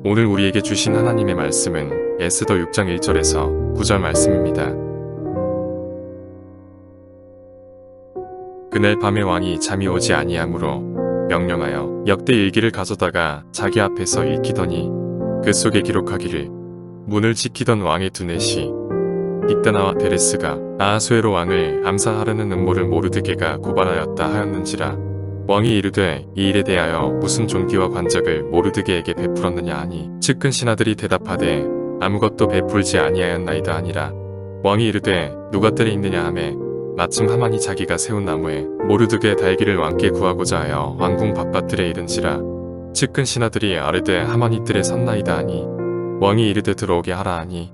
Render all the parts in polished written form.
오늘 우리에게 주신 하나님의 말씀은 에스더 6장 1절에서 9절 말씀입니다. 그날 밤에 왕이 잠이 오지 아니하므로 명령하여 역대 일기를 가져다가 자기 앞에서 읽히더니 그 속에 기록하기를 문을 지키던 왕의 두넷이 빅다나와 베레스가 아하수에로 왕을 암살하려는 음모를 모르드게가 고발하였다 하였는지라. 왕이 이르되 이 일에 대하여 무슨 존귀와 관적을 모르드게에게 베풀었느냐 하니 측근 신하들이 대답하되 아무것도 베풀지 아니하였나이다 하니라. 왕이 이르되 누가 뜰에 있느냐 하매 마침 하만이 자기가 세운 나무에 모르드게 달기를 왕께 구하고자 하여 왕궁 바깥들에 이른지라. 측근 신하들이 아뢰되 하만이 뜰에 섰나이다 하니 왕이 이르되 들어오게 하라 하니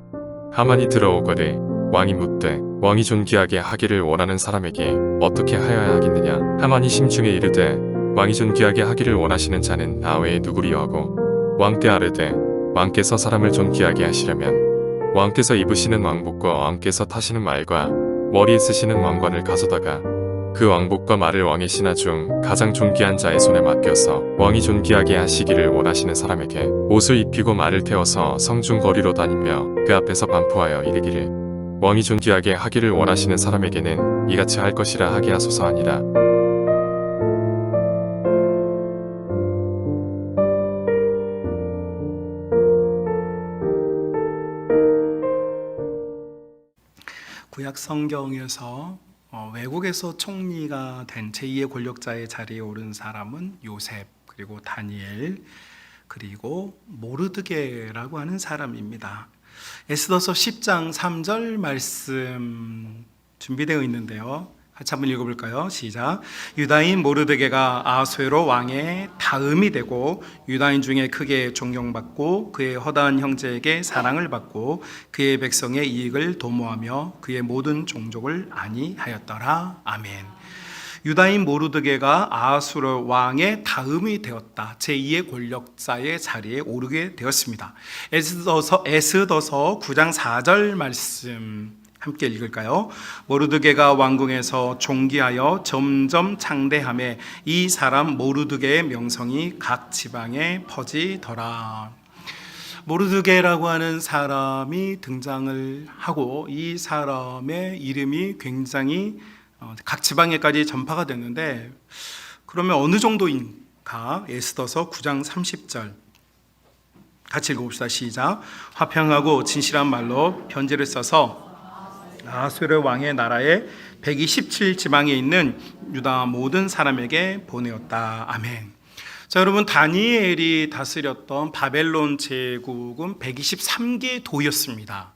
하만이 들어오거늘 왕이 묻되 왕이 존귀하게 하기를 원하는 사람에게 어떻게 하여야 하겠느냐. 하만이 심중에 이르되 왕이 존귀하게 하기를 원하시는 자는 나 외에 누구리요 하고 왕께 아뢰되 왕께서 사람을 존귀하게 하시려면 왕께서 입으시는 왕복과 왕께서 타시는 말과 머리에 쓰시는 왕관을 가져다가 그 왕복과 말을 왕의 신하 중 가장 존귀한 자의 손에 맡겨서 왕이 존귀하게 하시기를 원하시는 사람에게 옷을 입히고 말을 태워서 성중 거리로 다니며 그 앞에서 반포하여 이르기를 왕이 존귀하게 하기를 원하시는 사람에게는 이같이 할 것이라 하게 하소서 하니라. 구약 성경에서 외국에서 총리가 된 제2의 권력자의 자리에 오른 사람은 요셉, 그리고 다니엘, 그리고 모르드게라고 하는 사람입니다. 에스더서 10장 3절 말씀 준비되어 있는데요. 같이 한번 읽어볼까요? 시작. 유다인 모르드게가 아하수에로 왕의 다음이 되고 유다인 중에 크게 존경받고 그의 허다한 형제에게 사랑을 받고 그의 백성의 이익을 도모하며 그의 모든 종족을 안위하였더라. 아멘. 유다인 모르드게가 아하수에로 왕의 다음이 되었다. 제2의 권력자의 자리에 오르게 되었습니다. 에스더서 9장 4절 말씀 함께 읽을까요? 모르드게가 왕궁에서 존귀하여 점점 창대하며 이 사람 모르드게의 명성이 각 지방에 퍼지더라. 모르드게라고 하는 사람이 등장을 하고 이 사람의 이름이 굉장히 각 지방에까지 전파가 됐는데, 그러면 어느 정도인가? 에스더서 9장 30절 같이 읽어봅시다. 시작. 화평하고 진실한 말로 편지를 써서 아하수에로 왕의 나라에 127지방에 있는 유다 모든 사람에게 보내었다. 아멘. 자, 여러분, 다니엘이 다스렸던 바벨론 제국은 123개 도였습니다.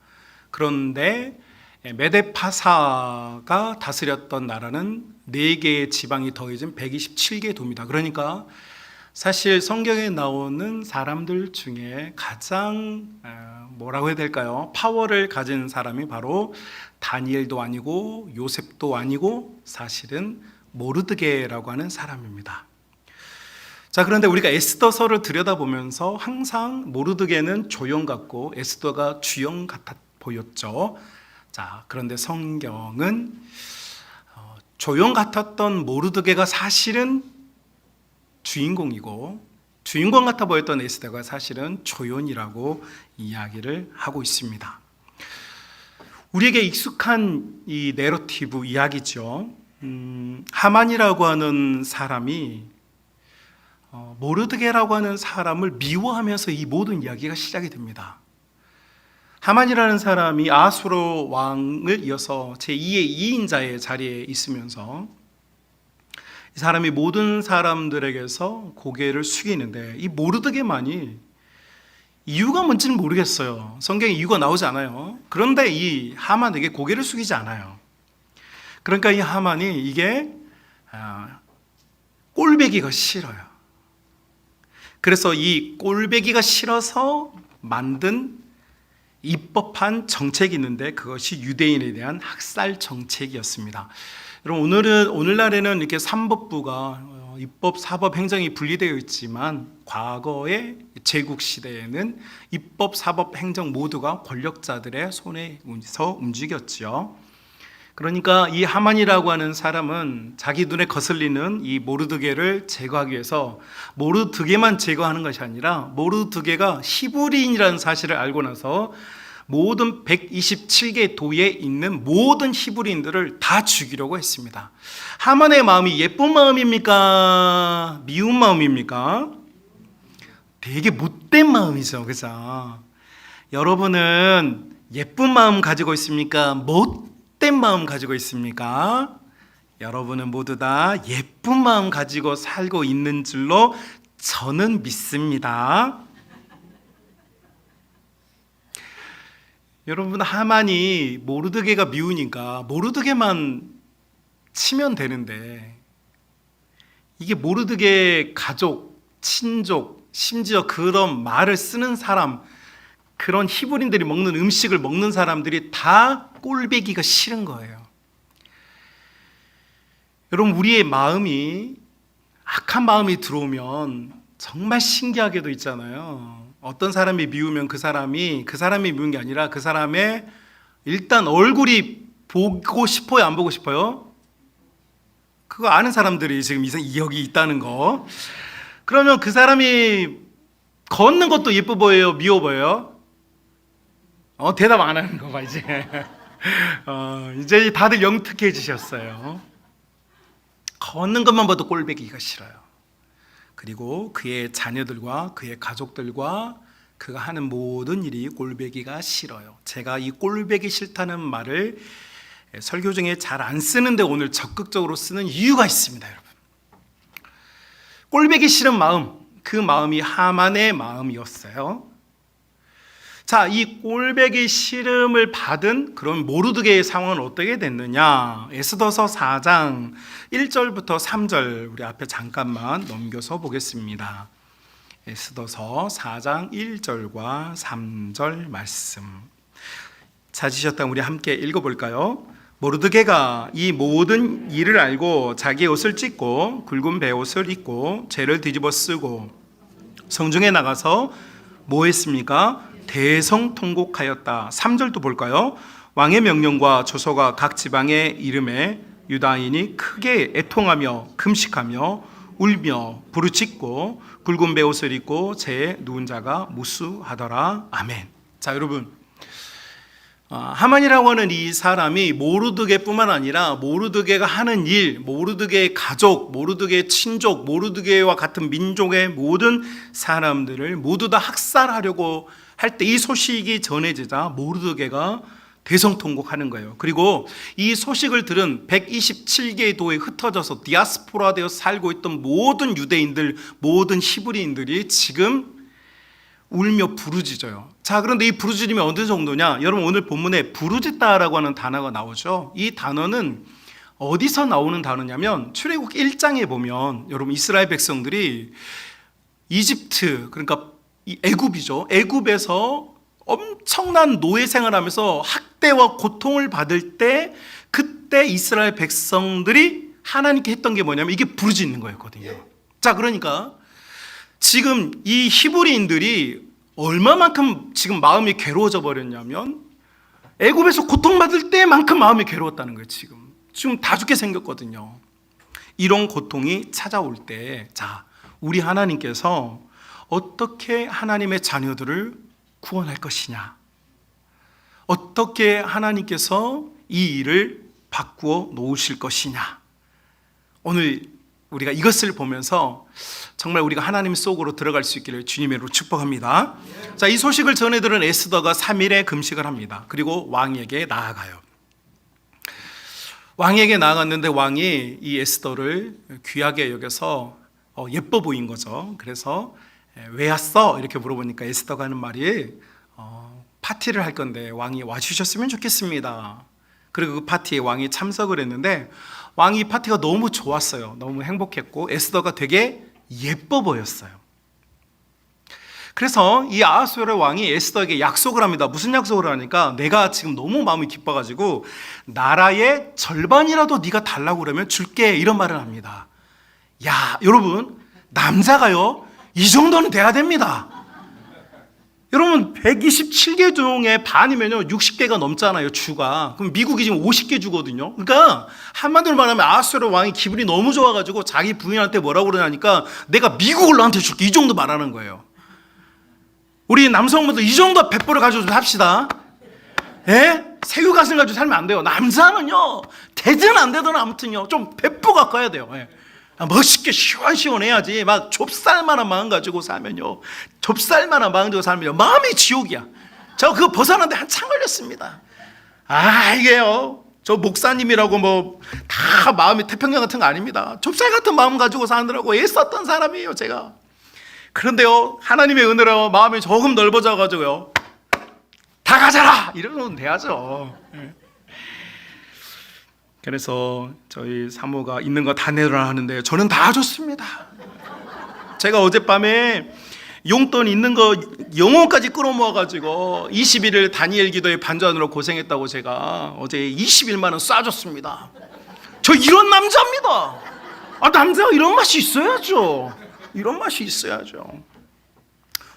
그런데 메데파사가 다스렸던 나라는 4개의 지방이 더해진 127개 도입니다. 그러니까 사실 성경에 나오는 사람들 중에 가장 뭐라고 해야 될까요? 파워를 가진 사람이 바로 다니엘도 아니고 요셉도 아니고 사실은 모르드게라고 하는 사람입니다. 자, 그런데 우리가 에스더서를 들여다보면서 항상 모르드게는 조형 같고 에스더가 주형 같아 보였죠. 자, 그런데 성경은 조형 같았던 모르드게가 사실은 주인공이고 주인공 같아 보였던 에스더가 사실은 조연이라고 이야기를 하고 있습니다. 우리에게 익숙한 이 내러티브 이야기죠. 하만이라고 하는 사람이 모르드게라고 하는 사람을 미워하면서 이 모든 이야기가 시작이 됩니다. 하만이라는 사람이 아하수에로 왕을 이어서 제2의 2인자의 자리에 있으면서 이 사람이 모든 사람들에게서 고개를 숙이는데 이 모르드게만이 이유가 뭔지는 모르겠어요. 성경에 이유가 나오지 않아요. 그런데 이 하만에게 고개를 숙이지 않아요. 그러니까 이 하만이 이게 꼴배기가 싫어요. 그래서 이 꼴배기가 싫어서 만든 입법한 정책이 있는데 그것이 유대인에 대한 학살 정책이었습니다. 여러분, 오늘날에는 이렇게 삼법부가 입법, 사법, 행정이 분리되어 있지만 과거의 제국 시대에는 입법, 사법, 행정 모두가 권력자들의 손에서 움직였죠. 그러니까 이 하만이라고 하는 사람은 자기 눈에 거슬리는 이 모르드게를 제거하기 위해서 모르드게만 제거하는 것이 아니라 모르드게가 히브리인이라는 사실을 알고 나서 모든 127개 도에 있는 모든 히브리인들을 다 죽이려고 했습니다. 하만의 마음이 예쁜 마음입니까? 미운 마음입니까? 되게 못된 마음이죠. 그죠? 여러분은 예쁜 마음 가지고 있습니까? 못된 마음 가지고 있습니까? 여러분은 모두 다 예쁜 마음 가지고 살고 있는 줄로 저는 믿습니다. 여러분, 하만이 모르드게가 미우니까 모르드게만 치면 되는데, 이게 모르드게 가족, 친족, 심지어 그런 말을 쓰는 사람, 그런 히브리인들이 먹는 음식을 먹는 사람들이 다 꼴배기가 싫은 거예요. 여러분, 우리의 마음이, 악한 마음이 들어오면 정말 신기하게도 있잖아요. 어떤 사람이 미우면 그 사람이 미운 게 아니라 그 사람의 일단 얼굴이 보고 싶어요, 안 보고 싶어요? 그거 아는 사람들이 지금 여기 있다는 거. 그러면 그 사람이 걷는 것도 예뻐 보여요, 미워 보여요? 대답 안 하는 거 봐, 이제. 이제 다들 영특해지셨어요. 걷는 것만 봐도 꼴배기가 싫어요. 그리고 그의 자녀들과 그의 가족들과 그가 하는 모든 일이 꼴배기가 싫어요. 제가 이 꼴배기 싫다는 말을 설교 중에 잘 안 쓰는데 오늘 적극적으로 쓰는 이유가 있습니다, 여러분. 꼴배기 싫은 마음, 그 마음이 하만의 마음이었어요. 자, 이 꼴배기 싫음을 받은 그런 모르드게의 상황은 어떻게 됐느냐? 에스더서 4장 1절부터 3절 우리 앞에 잠깐만 넘겨서 보겠습니다. 에스더서 4장 1절과 3절 말씀 찾으셨다면 우리 함께 읽어볼까요? 모르드게가 이 모든 일을 알고 자기의 옷을 찢고 굵은 베옷을 입고 죄를 뒤집어 쓰고 성중에 나가서 뭐 했습니까? 대성통곡하였다. 3절도 볼까요? 왕의 명령과 조서가 각 지방의 이름에 유다인이 크게 애통하며 금식하며 울며 부르짖고 굵은 베옷을 입고 제 누운 자가 무수하더라. 아멘. 자, 여러분, 하만이라고 하는 이 사람이 모르드게뿐만 아니라 모르드게가 하는 일, 모르드게의 가족, 모르드게의 친족, 모르드게와 같은 민족의 모든 사람들을 모두 다 학살하려고 할 때 이 소식이 전해지자 모르드게가 대성통곡하는 거예요. 그리고 이 소식을 들은 127개의 도에 흩어져서 디아스포라 되어 살고 있던 모든 유대인들, 모든 히브리인들이 지금 울며 부르짖어요. 자, 그런데 이 부르짖음이 어느 정도냐? 여러분, 오늘 본문에 부르짖다라고 하는 단어가 나오죠. 이 단어는 어디서 나오는 단어냐면 출애굽 1장에 보면 여러분 이스라엘 백성들이 이집트, 그러니까 이 애굽이죠. 애굽에서 엄청난 노예 생활하면서 학대와 고통을 받을 때 그때 이스라엘 백성들이 하나님께 했던 게 뭐냐면 이게 부르짖는 거였거든요. 자, 그러니까 지금 이 히브리인들이 얼마만큼 지금 마음이 괴로워져 버렸냐면 애굽에서 고통받을 때만큼 마음이 괴로웠다는 거예요. 지금 다 죽게 생겼거든요. 이런 고통이 찾아올 때, 자, 우리 하나님께서 어떻게 하나님의 자녀들을 구원할 것이냐, 어떻게 하나님께서 이 일을 바꾸어 놓으실 것이냐, 오늘 우리가 이것을 보면서 정말 우리가 하나님 속으로 들어갈 수 있기를 주님의 이름으로 축복합니다. 자, 이 소식을 전해들은 에스더가 3일의 금식을 합니다. 그리고 왕에게 나아가요. 왕에게 나아갔는데 왕이 이 에스더를 귀하게 여겨서 예뻐 보인 거죠. 그래서 왜 왔어? 이렇게 물어보니까 에스더가 하는 말이 파티를 할 건데 왕이 와주셨으면 좋겠습니다. 그리고 그 파티에 왕이 참석을 했는데 왕이 이 파티가 너무 좋았어요. 너무 행복했고 에스더가 되게 예뻐 보였어요. 그래서 이 아하수에로 왕이 에스더에게 약속을 합니다. 무슨 약속을 하니까 내가 지금 너무 마음이 기뻐가지고 나라의 절반이라도 네가 달라고 그러면 줄게, 이런 말을 합니다. 야, 여러분, 남자가요 이 정도는 돼야 됩니다. 여러분 127개 중에 반이면요 60개가 넘잖아요, 주가. 그럼 미국이 지금 50개 주거든요. 그러니까 한마디로 말하면 아하수에로 왕이 기분이 너무 좋아가지고 자기 부인한테 뭐라고 그러냐니까 내가 미국을 너한테 줄게, 이 정도 말하는 거예요. 우리 남성분들 이 정도 배포를 가지고 좀 합시다. 예? 새우 가슴 가지고 살면 안 돼요. 남자는요 되든 안 되든 아무튼요 좀 배포 가까야 돼요. 예. 멋있게 시원시원해야지. 막 좁쌀만한 마음 가지고 살면요, 좁쌀만한 마음 가지고 살면요 마음이 지옥이야. 저 그거 벗어나는데 한참 걸렸습니다. 이게요, 저 목사님이라고 뭐 다 마음이 태평양 같은 거 아닙니다. 좁쌀 같은 마음 가지고 사느라고 애썼던 사람이에요, 제가. 그런데요, 하나님의 은혜로 마음이 조금 넓어져 가지고요, 다 가져라 이러면 돼야죠. 그래서 저희 사모가 있는 거 다 내놓으라 하는데 저는 다 줬습니다. 제가 어젯밤에 용돈 있는 거 영혼까지 끌어모아가지고 21일 다니엘 기도에 반주하느라 고생했다고 제가 어제 21만 원 쏴줬습니다. 저 이런 남자입니다. 남자가 이런 맛이 있어야죠. 이런 맛이 있어야죠.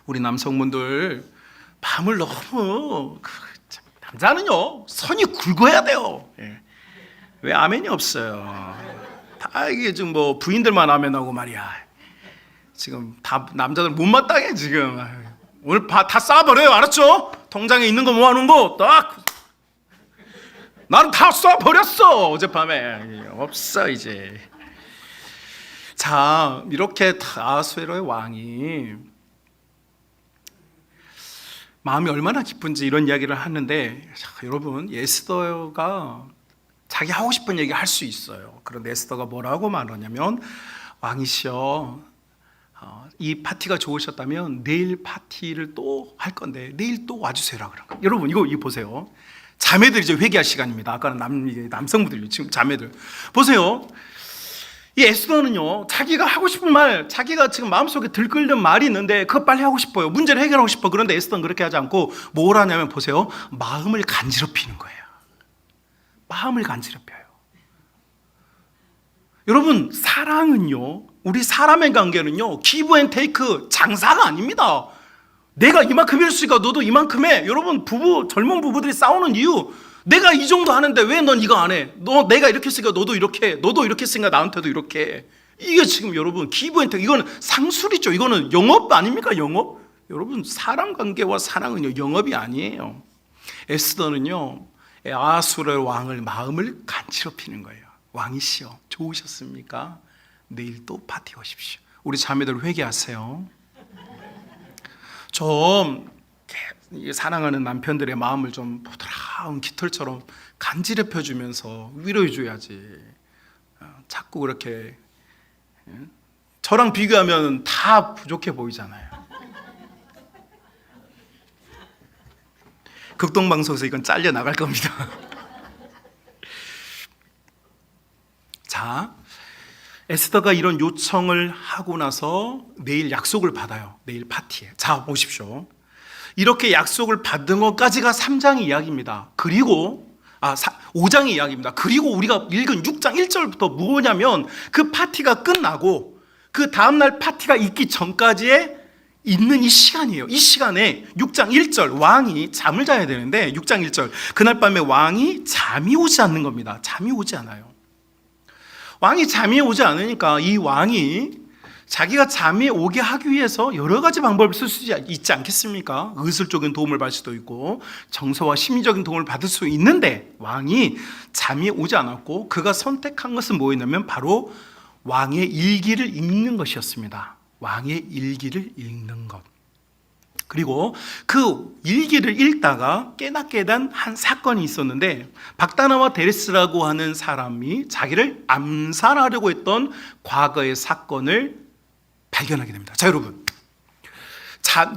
우리 남성분들 마음을 너무, 남자는요 선이 굵어야 돼요. 왜 아멘이 없어요? 다 이게 지금 뭐 부인들만 아멘하고 말이야. 지금 다 남자들 못마땅해 지금. 오늘 다 쏴버려요, 알았죠? 통장에 있는 거 모아놓은 거 딱 나는 다 쏴버렸어 어젯밤에. 없어 이제. 자, 이렇게 아하수에로의 왕이 마음이 얼마나 기쁜지 이런 이야기를 하는데, 자, 여러분 에스더가 자기 하고 싶은 얘기 할 수 있어요. 그런데 에스더가 뭐라고 말하냐면, 왕이시여, 이 파티가 좋으셨다면 내일 파티를 또 할 건데 내일 또 와주세요라 그런 거예요. 여러분 이거 보세요. 자매들 이제 회개할 시간입니다. 아까는 남성분들, 지금 자매들 보세요. 이 에스더는요 자기가 하고 싶은 말, 자기가 지금 마음속에 들끓는 말이 있는데 그거 빨리 하고 싶어요. 문제를 해결하고 싶어. 그런데 에스더는 그렇게 하지 않고 뭘 하냐면 보세요. 마음을 간지럽히는 거예요. 마음을 간지럽혀요. 여러분 사랑은요, 우리 사람의 관계는요 기브 앤 테이크 장사가 아닙니다. 내가 이만큼 했으니까 너도 이만큼 해. 여러분 젊은 부부들이 싸우는 이유, 내가 이 정도 하는데 왜 넌 이거 안 해? 내가 이렇게 했으니까 너도 이렇게 해. 너도 이렇게 했으니까 나한테도 이렇게 해. 이게 지금 여러분 기브 앤 테이크, 이거는 상술이죠. 이거는 영업 아닙니까? 영업. 여러분 사람 관계와 사랑은요 영업이 아니에요. 에스더는요 아하수에로 왕을 마음을 간지럽히는 거예요. 왕이시여 좋으셨습니까? 내일 또 파티 오십시오. 우리 자매들 회개하세요. 좀 사랑하는 남편들의 마음을 좀 보드라운 깃털처럼 간지럽혀 주면서 위로해 줘야지. 자꾸 그렇게 저랑 비교하면 다 부족해 보이잖아요. 극동방송에서 이건 잘려 나갈 겁니다. 자, 에스더가 이런 요청을 하고 나서 내일 약속을 받아요. 내일 파티에. 자, 보십시오. 이렇게 약속을 받은 것까지가 3장의 이야기입니다. 그리고 5장의 이야기입니다. 그리고 우리가 읽은 6장 1절부터 뭐냐면 그 파티가 끝나고 그 다음날 파티가 있기 전까지의 있는 이 시간이에요. 이 시간에 6장 1절 왕이 잠을 자야 되는데 6장 1절 그날 밤에 왕이 잠이 오지 않는 겁니다. 잠이 오지 않아요. 왕이 잠이 오지 않으니까 이 왕이 자기가 잠이 오게 하기 위해서 여러 가지 방법을 쓸 수 있지 않겠습니까? 의술적인 도움을 받을 수도 있고 정서와 심리적인 도움을 받을 수 있는데 왕이 잠이 오지 않았고 그가 선택한 것은 뭐였냐면 바로 왕의 일기를 읽는 것이었습니다. 왕의 일기를 읽는 것. 그리고 그 일기를 읽다가 깨닫게 된 한 사건이 있었는데 박다나와 데레스라고 하는 사람이 자기를 암살하려고 했던 과거의 사건을 발견하게 됩니다. 자, 여러분,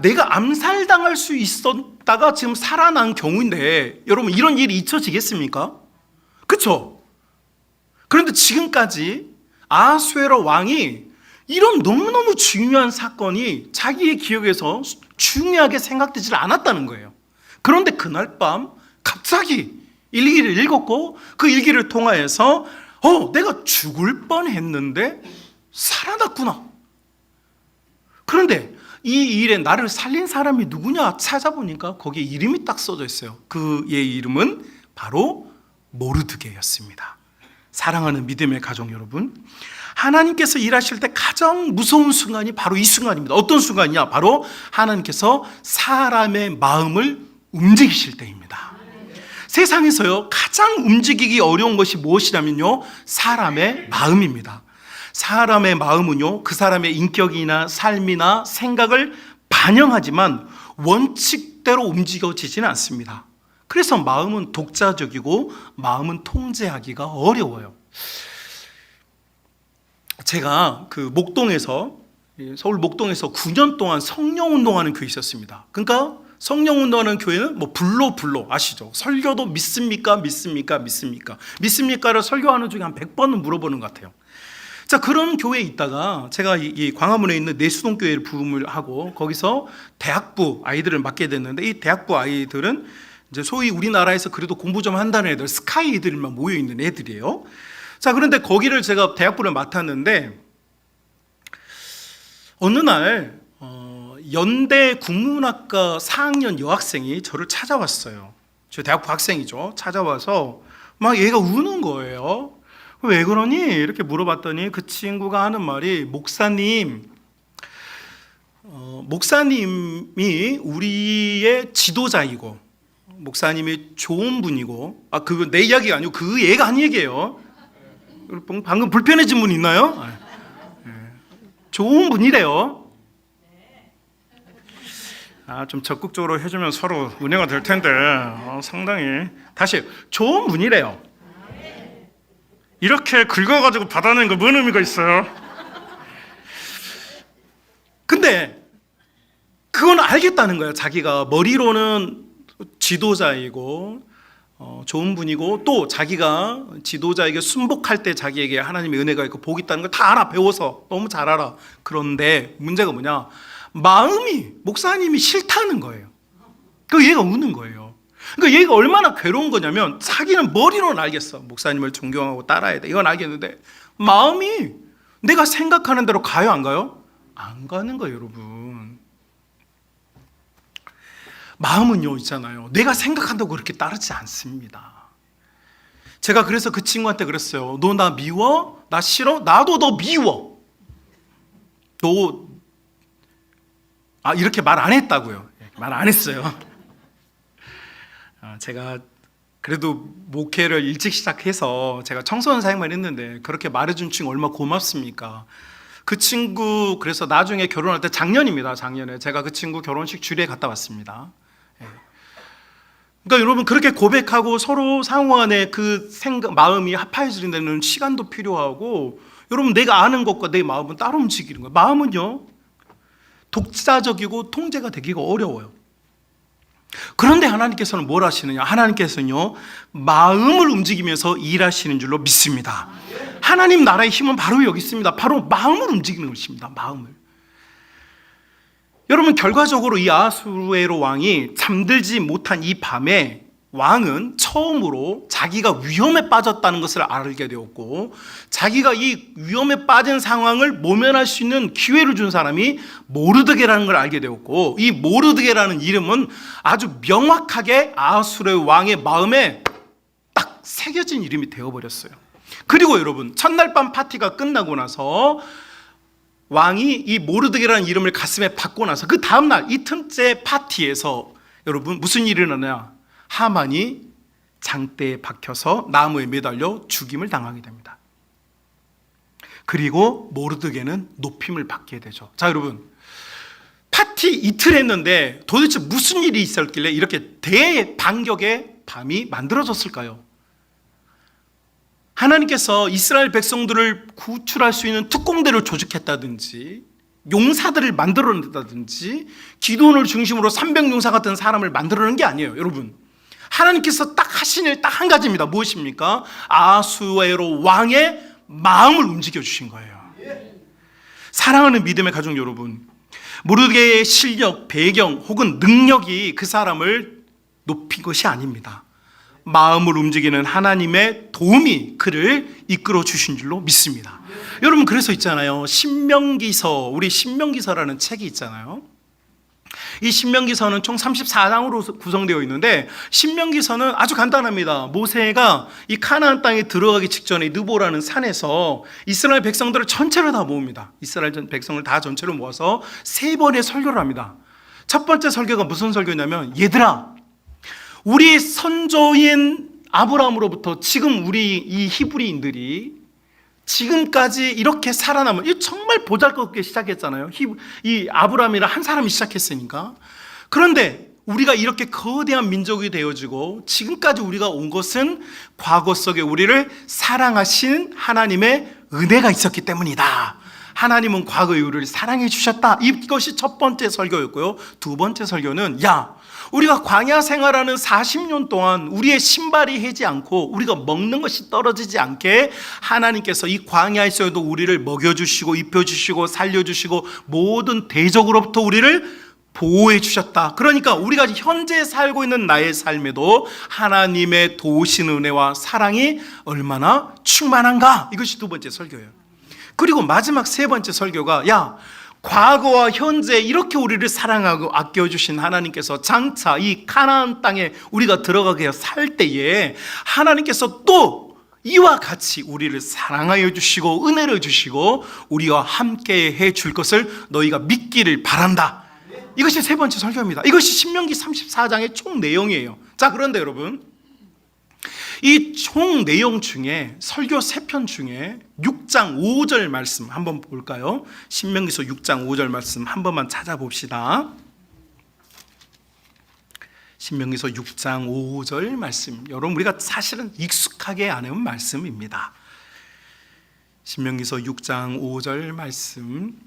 내가 암살당할 수 있었다가 지금 살아난 경우인데 여러분 이런 일이 잊혀지겠습니까? 그렇죠? 그런데 지금까지 아하수에로 왕이 이런 너무너무 중요한 사건이 자기의 기억에서 중요하게 생각되지 않았다는 거예요. 그런데 그날 밤 갑자기 일기를 읽었고 그 일기를 통하여서 내가 죽을 뻔했는데 살아났구나. 그런데 이 일에 나를 살린 사람이 누구냐 찾아보니까 거기에 이름이 딱 써져 있어요. 그의 이름은 바로 모르드게였습니다. 사랑하는 믿음의 가족 여러분, 하나님께서 일하실 때 가장 무서운 순간이 바로 이 순간입니다. 어떤 순간이냐? 바로 하나님께서 사람의 마음을 움직이실 때입니다. 세상에서요 가장 움직이기 어려운 것이 무엇이냐면요, 사람의 마음입니다. 사람의 마음은요 그 사람의 인격이나 삶이나 생각을 반영하지만 원칙대로 움직여지지는 않습니다. 그래서 마음은 독자적이고 마음은 통제하기가 어려워요. 제가 그 목동에서, 서울 목동에서 9년 동안 성령운동하는 교회 있었습니다. 그러니까 성령운동하는 교회는 뭐 불로 아시죠? 설교도 믿습니까? 믿습니까를 설교하는 중에 한 100번은 물어보는 것 같아요. 자, 그런 교회에 있다가 제가 이 광화문에 있는 내수동 교회를 부임을 하고 거기서 대학부 아이들을 맡게 됐는데, 이 대학부 아이들은 이제 소위 우리나라에서 그래도 공부 좀 한다는 애들, 스카이 애들만 모여 있는 애들이에요. 자, 그런데 거기를 제가 대학부를 맡았는데 어느 날 연대 국문학과 4학년 여학생이 저를 찾아왔어요. 저 대학부 학생이죠. 찾아와서 막 얘가 우는 거예요. 왜 그러니? 이렇게 물어봤더니 그 친구가 하는 말이, 목사님이 우리의 지도자이고 목사님이 좋은 분이고, 그거 내 이야기가 아니고 그 얘가 한 얘기예요. 방금 불편해진 분 있나요? 좋은 분이래요. 좀 적극적으로 해주면 서로 은혜가 될 텐데, 상당히. 다시, 좋은 분이래요. 이렇게 긁어가지고 받아낸 거 뭔 의미가 있어요? 근데 그건 알겠다는 거예요. 자기가 머리로는 지도자이고 좋은 분이고, 또 자기가 지도자에게 순복할 때 자기에게 하나님의 은혜가 있고 복이 있다는 걸 다 알아. 배워서 너무 잘 알아. 그런데 문제가 뭐냐, 마음이, 목사님이 싫다는 거예요. 그 얘가 우는 거예요. 그러니까 얘가 얼마나 괴로운 거냐면, 자기는 머리로는 알겠어, 목사님을 존경하고 따라야 돼, 이건 알겠는데 마음이 내가 생각하는 대로 가요, 안 가요? 안 가는 거예요. 여러분, 마음은요 있잖아요, 내가 생각한다고 그렇게 따르지 않습니다. 제가 그래서 그 친구한테 그랬어요. 너 나 미워? 나 싫어? 나도 너 미워. 너 이렇게 말 안 했다고요. 말 안 했어요. 제가 그래도 목회를 일찍 시작해서 제가 청소년 사역만 했는데 그렇게 말해준 친구 얼마나 고맙습니까? 그 친구, 그래서 나중에 결혼할 때, 작년입니다. 작년에 제가 그 친구 결혼식 주례에 갔다 왔습니다. 그러니까 여러분, 그렇게 고백하고 서로 상호 간에 그 마음이 합해지는 데는 시간도 필요하고, 여러분, 내가 아는 것과 내 마음은 따로 움직이는 거예요. 마음은요 독자적이고 통제가 되기가 어려워요. 그런데 하나님께서는 뭘 하시느냐? 하나님께서는요 마음을 움직이면서 일하시는 줄로 믿습니다. 하나님 나라의 힘은 바로 여기 있습니다. 바로 마음을 움직이는 것입니다. 마음을. 여러분, 결과적으로 이 아하수에로 왕이 잠들지 못한 이 밤에 왕은 처음으로 자기가 위험에 빠졌다는 것을 알게 되었고, 자기가 이 위험에 빠진 상황을 모면할 수 있는 기회를 준 사람이 모르드게라는 걸 알게 되었고, 이 모르드게라는 이름은 아주 명확하게 아하수에로 왕의 마음에 딱 새겨진 이름이 되어버렸어요. 그리고 여러분, 첫날 밤 파티가 끝나고 나서 왕이 이 모르드게라는 이름을 가슴에 받고 나서 그 다음날 이틀째 파티에서 여러분 무슨 일이 일어나냐? 하만이 장대에 박혀서 나무에 매달려 죽임을 당하게 됩니다. 그리고 모르드게는 높임을 받게 되죠. 자, 여러분, 파티 이틀 했는데 도대체 무슨 일이 있었길래 이렇게 대반격의 밤이 만들어졌을까요? 하나님께서 이스라엘 백성들을 구출할 수 있는 특공대를 조직했다든지, 용사들을 만들어낸다든지, 기도원을 중심으로 300용사 같은 사람을 만들어낸 게 아니에요. 여러분, 하나님께서 딱 하신 일 딱 한 가지입니다. 무엇입니까? 아하수에로 왕의 마음을 움직여 주신 거예요. 사랑하는 믿음의 가족 여러분, 모르드게의 실력, 배경 혹은 능력이 그 사람을 높인 것이 아닙니다. 마음을 움직이는 하나님의 도움이 그를 이끌어 주신 줄로 믿습니다. 여러분, 그래서 있잖아요, 신명기서, 우리 신명기서라는 책이 있잖아요. 이 신명기서는 총 34장으로 구성되어 있는데, 신명기서는 아주 간단합니다. 모세가 이 가나안 땅에 들어가기 직전에 느보라는 산에서 이스라엘 백성들을 전체를 다 모읍니다. 이스라엘 백성을 다 전체로 모아서 3번의 설교를 합니다. 첫 번째 설교가 무슨 설교냐면, 얘들아, 우리 선조인 아브라함으로부터 지금 우리 이 히브리인들이 지금까지 이렇게 살아남은, 이 정말 보잘것없게 시작했잖아요. 이 아브라함이라 한 사람이 시작했으니까. 그런데 우리가 이렇게 거대한 민족이 되어지고 지금까지 우리가 온 것은 과거 속에 우리를 사랑하신 하나님의 은혜가 있었기 때문이다. 하나님은 과거에 우리를 사랑해 주셨다. 이것이 첫 번째 설교였고요. 두 번째 설교는, 야, 우리가 광야 생활하는 40년 동안 우리의 신발이 해지 않고 우리가 먹는 것이 떨어지지 않게 하나님께서 이 광야에서도 우리를 먹여주시고 입혀주시고 살려주시고 모든 대적으로부터 우리를 보호해 주셨다. 그러니까 우리가 현재 살고 있는 나의 삶에도 하나님의 도우신 은혜와 사랑이 얼마나 충만한가. 이것이 두 번째 설교예요. 그리고 마지막 세 번째 설교가, 야, 과거와 현재 이렇게 우리를 사랑하고 아껴주신 하나님께서 장차 이 가나안 땅에 우리가 들어가게 살 때에 하나님께서 또 이와 같이 우리를 사랑하여 주시고 은혜를 주시고 우리와 함께 해줄 것을 너희가 믿기를 바란다. 이것이 세 번째 설교입니다. 이것이 신명기 34장의 총 내용이에요. 자, 그런데 여러분, 이 총 내용 중에 설교 3편 중에 6장 5절 말씀 한번 볼까요? 신명기서 6장 5절 말씀 한 번만 찾아봅시다. 신명기서 6장 5절 말씀, 여러분 우리가 사실은 익숙하게 아는 말씀입니다. 신명기서 6장 5절 말씀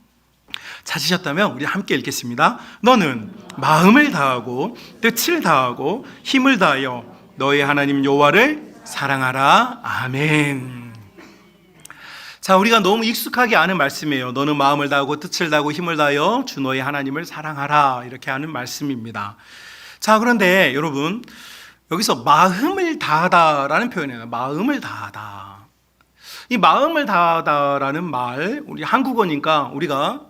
찾으셨다면 우리 함께 읽겠습니다. 너는 마음을 다하고 뜻을 다하고 힘을 다하여 너의 하나님 여호와를 사랑하라. 아멘. 자, 우리가 너무 익숙하게 아는 말씀이에요. 너는 마음을 다하고 뜻을 다하고 힘을 다하여 주 너의 하나님을 사랑하라. 이렇게 하는 말씀입니다. 자, 그런데 여러분, 여기서 마음을 다하다라는 표현이에요. 마음을 다하다. 이 마음을 다하다라는 말, 우리 한국어니까 우리가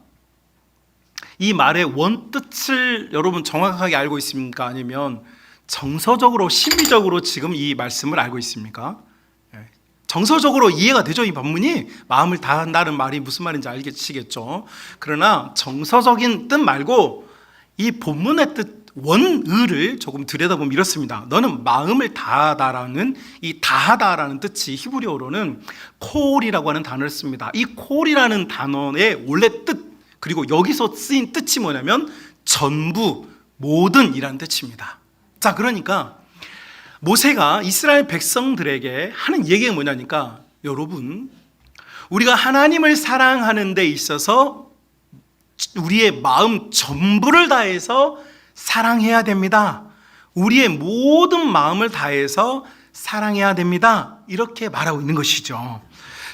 이 말의 원뜻을 여러분 정확하게 알고 있습니까? 아니면 정서적으로, 심리적으로 지금 이 말씀을 알고 있습니까? 정서적으로 이해가 되죠. 이 본문이 마음을 다한다는 말이 무슨 말인지 알겠죠. 그러나 정서적인 뜻 말고 이 본문의 뜻, 원의를 조금 들여다보면 이렇습니다. 너는 마음을 다하다라는 이 다하다라는 뜻이 히브리어로는 콜이라고 하는 단어를 씁니다. 이 콜이라는 단어의 원래 뜻, 그리고 여기서 쓰인 뜻이 뭐냐면 전부, 모든 이라는 뜻입니다. 자, 그러니까 모세가 이스라엘 백성들에게 하는 얘기가 뭐냐니까, 여러분, 우리가 하나님을 사랑하는 데 있어서 우리의 마음 전부를 다해서 사랑해야 됩니다. 우리의 모든 마음을 다해서 사랑해야 됩니다. 이렇게 말하고 있는 것이죠.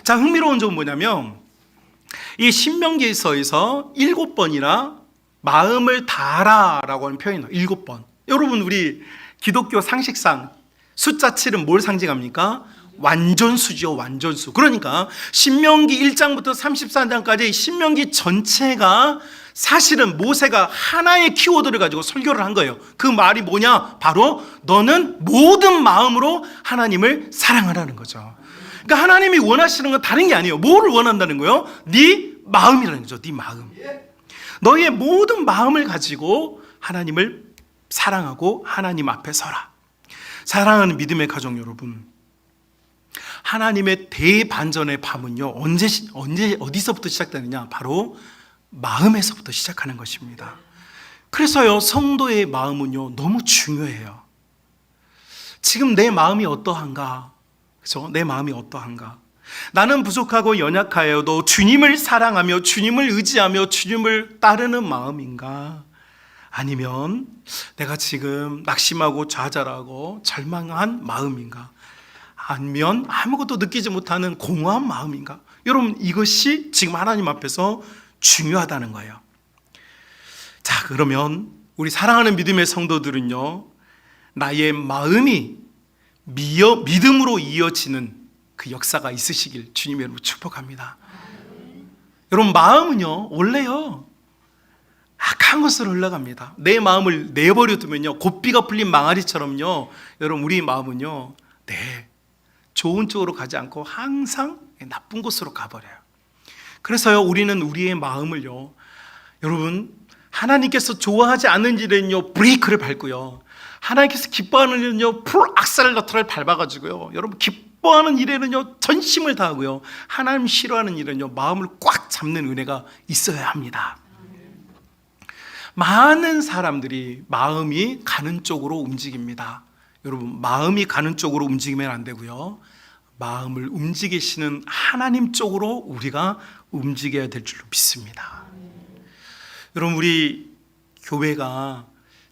자, 흥미로운 점은 뭐냐면 이 신명기서에서 7번이나 마음을 다하라라고 하는 표현이 나와요. 7번. 여러분, 우리 기독교 상식상 숫자 7은 뭘 상징합니까? 완전수죠. 완전수. 그러니까 신명기 1장부터 34장까지 신명기 전체가 사실은 모세가 하나의 키워드를 가지고 설교를 한 거예요. 그 말이 뭐냐? 바로 너는 모든 마음으로 하나님을 사랑하라는 거죠. 그러니까 하나님이 원하시는 건 다른 게 아니에요. 뭐를 원한다는 거예요? 네 마음이라는 거죠. 네 마음. 너의 모든 마음을 가지고 하나님을 사랑하고 하나님 앞에 서라. 사랑하는 믿음의 가족 여러분, 하나님의 대반전의 밤은요, 어디서부터 시작되느냐? 바로 마음에서부터 시작하는 것입니다. 그래서요, 성도의 마음은요, 너무 중요해요. 지금 내 마음이 어떠한가? 그렇죠? 내 마음이 어떠한가? 나는 부족하고 연약하여도 주님을 사랑하며 주님을 의지하며 주님을 따르는 마음인가? 아니면 내가 지금 낙심하고 좌절하고 절망한 마음인가? 아니면 아무것도 느끼지 못하는 공허한 마음인가? 여러분, 이것이 지금 하나님 앞에서 중요하다는 거예요. 자, 그러면 우리 사랑하는 믿음의 성도들은요, 나의 마음이 믿음으로 이어지는 그 역사가 있으시길 주님의 이름으로 축복합니다. 여러분, 마음은요 원래요 악한 것으로 흘러갑니다. 내 마음을 내버려 두면요 고삐가 풀린 망아리처럼요, 여러분 우리 마음은요 좋은 쪽으로 가지 않고 항상 나쁜 곳으로 가버려요. 그래서요 우리는 우리의 마음을요, 여러분 하나님께서 좋아하지 않는 일은요 브레이크를 밟고요, 하나님께서 기뻐하는 일은요 풀 악셀러터를 밟아가지고요, 여러분 기뻐하는 일에는요 전심을 다하고요, 하나님 싫어하는 일은요 마음을 꽉 잡는 은혜가 있어야 합니다. 많은 사람들이 마음이 가는 쪽으로 움직입니다. 여러분, 마음이 가는 쪽으로 움직이면 안 되고요, 마음을 움직이시는 하나님 쪽으로 우리가 움직여야 될 줄로 믿습니다. 여러분, 우리 교회가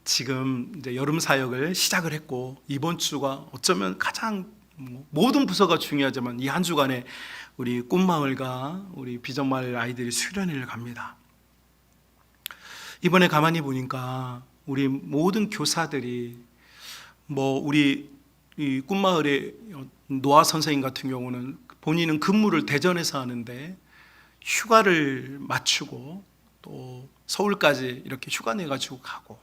지금 이제 여름 사역을 시작을 했고, 이번 주가 어쩌면 가장 모든 부서가 중요하지만 이 한 주간에 우리 꿈마을과 우리 비전마을 아이들이 수련회를 갑니다. 이번에 가만히 보니까 우리 모든 교사들이 우리 이 꿈마을의 노아 선생님 같은 경우는 본인은 근무를 대전에서 하는데 휴가를 맞추고 또 서울까지 이렇게 휴가 내가지고 가고,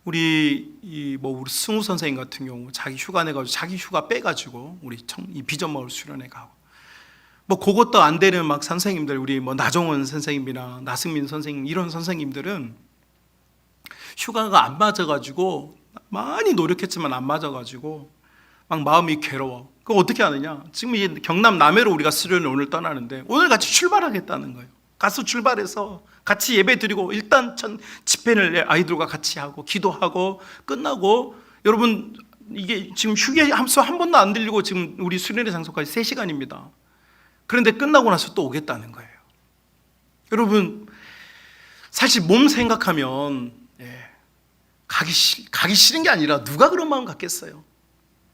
우리 우리 승우 선생님 같은 경우 자기 휴가 내가지고 자기 휴가 빼가지고 우리 이 비전마을 수련회 가고, 그것도 안 되는 막 선생님들, 우리 나종원 선생님이나 나승민 선생님, 이런 선생님들은 휴가가 안 맞아가지고 많이 노력했지만 안 맞아가지고 막 마음이 괴로워. 그거 어떻게 하느냐? 지금 이제 경남 남해로 우리가 수련회 오늘 떠나는데 오늘 같이 출발하겠다는 거예요. 가서 출발해서 같이 예배 드리고 일단 집회를 아이들과 같이 하고 기도하고 끝나고, 여러분 이게 지금 휴게 함수 한 번도 안 들리고 지금 우리 수련회 장소까지 3시간입니다. 그런데 끝나고 나서 또 오겠다는 거예요. 여러분, 사실 몸 생각하면 가기 싫은 게 아니라 누가 그런 마음 갖겠어요.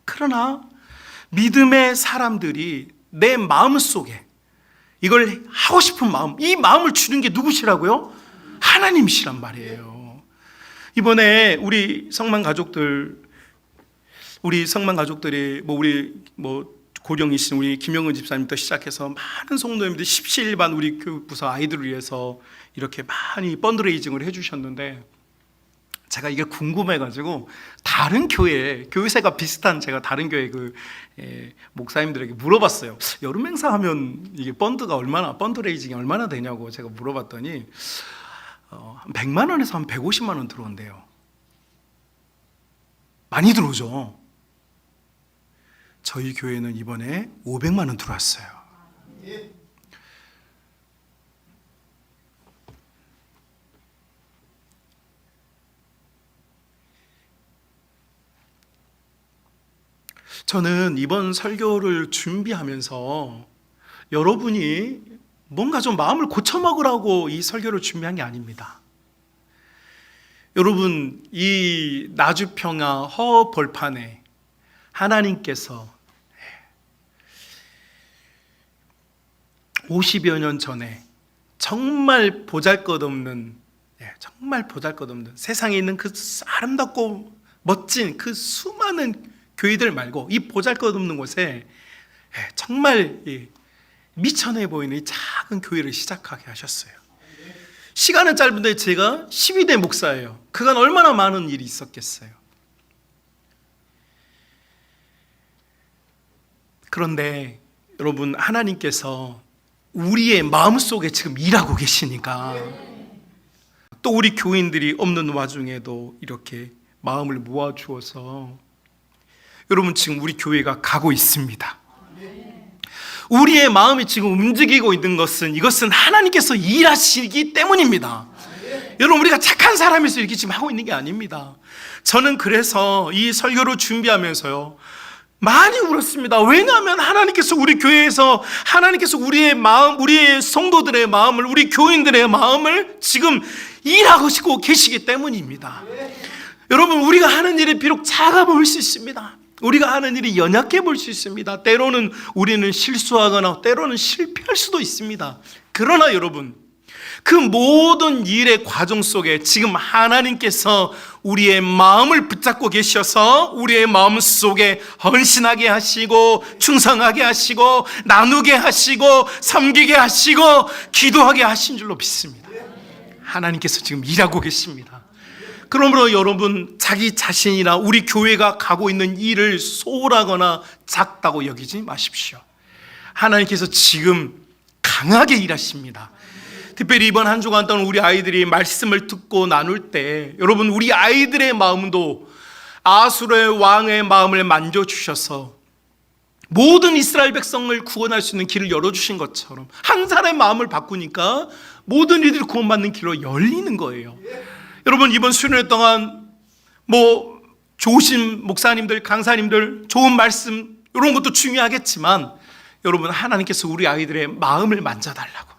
그러나 믿음의 사람들이 내 마음 속에 이걸 하고 싶은 마음, 이 마음을 주는 게 누구시라고요? 하나님이시란 말이에요. 이번에 우리 성만 가족들이 우리 고령이신 우리 김영은 집사님부터 시작해서 많은 성도님들이 17반 우리 교육부서 아이들을 위해서 이렇게 많이 펀드레이징을 해주셨는데, 제가 이게 궁금해가지고 다른 교회세가 비슷한 제가 다른 교회 목사님들에게 물어봤어요. 여름 행사하면 이게 펀드레이징이 얼마나 되냐고 제가 물어봤더니 100만 원에서 한 150만 원 들어온대요. 많이 들어오죠. 저희 교회는 이번에 500만 원 들어왔어요. 저는 이번 설교를 준비하면서 여러분이 뭔가 좀 마음을 고쳐먹으라고 이 설교를 준비한 게 아닙니다. 여러분, 이 나주평화 허벌판에 하나님께서 50여 년 전에 정말 보잘것없는 세상에 있는 그 아름답고 멋진 그 수많은 교회들 말고 이 보잘것없는 곳에 정말 미천해 보이는 이 작은 교회를 시작하게 하셨어요. 시간은 짧은데 제가 12대 목사예요. 그간 얼마나 많은 일이 있었겠어요. 그런데 여러분, 하나님께서 우리의 마음속에 지금 일하고 계시니까 또 우리 교인들이 없는 와중에도 이렇게 마음을 모아주어서 여러분 지금 우리 교회가 가고 있습니다. 우리의 마음이 지금 움직이고 있는 것은 이것은 하나님께서 일하시기 때문입니다. 여러분, 우리가 착한 사람에서 이렇게 지금 하고 있는 게 아닙니다. 저는 그래서 이 설교를 준비하면서요 많이 울었습니다. 왜냐하면 하나님께서 우리 교회에서 하나님께서 우리의 마음, 우리의 성도들의 마음을, 우리 교인들의 마음을 지금 일하고 계시기 때문입니다. 여러분, 우리가 하는 일이 비록 작아 보일 수 있습니다. 우리가 하는 일이 연약해 보일 수 있습니다. 때로는 우리는 실수하거나 때로는 실패할 수도 있습니다. 그러나 여러분, 그 모든 일의 과정 속에 지금 하나님께서 우리의 마음을 붙잡고 계셔서 우리의 마음 속에 헌신하게 하시고 충성하게 하시고 나누게 하시고 섬기게 하시고 기도하게 하신 줄로 믿습니다. 하나님께서 지금 일하고 계십니다. 그러므로 여러분, 자기 자신이나 우리 교회가 가고 있는 일을 소홀하거나 작다고 여기지 마십시오. 하나님께서 지금 강하게 일하십니다. 특별히 이번 한 주간 동안 우리 아이들이 말씀을 듣고 나눌 때 여러분, 우리 아이들의 마음도 아수르의 왕의 마음을 만져주셔서 모든 이스라엘 백성을 구원할 수 있는 길을 열어주신 것처럼 한 사람의 마음을 바꾸니까 모든 이들이 구원받는 길로 열리는 거예요. 여러분, 이번 수련회 동안 좋으신 목사님들, 강사님들 좋은 말씀 이런 것도 중요하겠지만 여러분, 하나님께서 우리 아이들의 마음을 만져달라고,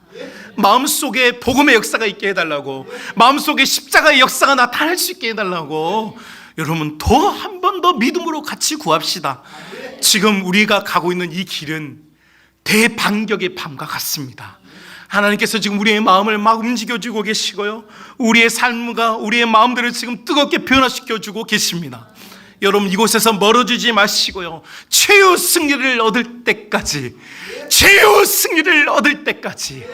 마음속에 복음의 역사가 있게 해달라고, 마음속에 십자가의 역사가 나타날 수 있게 해달라고, 여러분 더 한 번 더 믿음으로 같이 구합시다. 지금 우리가 가고 있는 이 길은 대반격의 밤과 같습니다. 하나님께서 지금 우리의 마음을 막 움직여주고 계시고요, 우리의 삶과 우리의 마음들을 지금 뜨겁게 변화시켜주고 계십니다. 여러분, 이곳에서 멀어지지 마시고요, 최후 승리를 얻을 때까지, 최후 승리를 얻을 때까지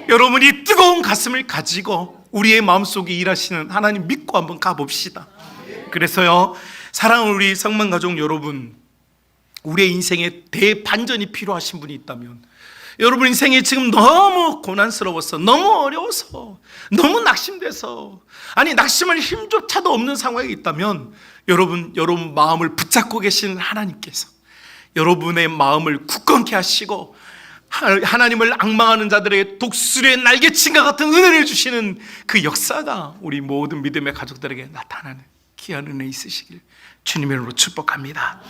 여러분이 뜨거운 가슴을 가지고 우리의 마음속에 일하시는 하나님 믿고 한번 가봅시다. 그래서요, 사랑하는 우리 성만가족 여러분, 우리의 인생에 대반전이 필요하신 분이 있다면, 여러분 인생이 지금 너무 고난스러워서, 너무 어려워서, 너무 낙심돼서, 낙심할 힘조차도 없는 상황에 있다면 여러분 마음을 붙잡고 계시는 하나님께서 여러분의 마음을 굳건케 하시고 하나님을 앙망하는 자들에게 독수리의 날개침과 같은 은혜를 주시는 그 역사가 우리 모든 믿음의 가족들에게 나타나는 귀한 은혜 있으시길 주님의 이름으로 축복합니다.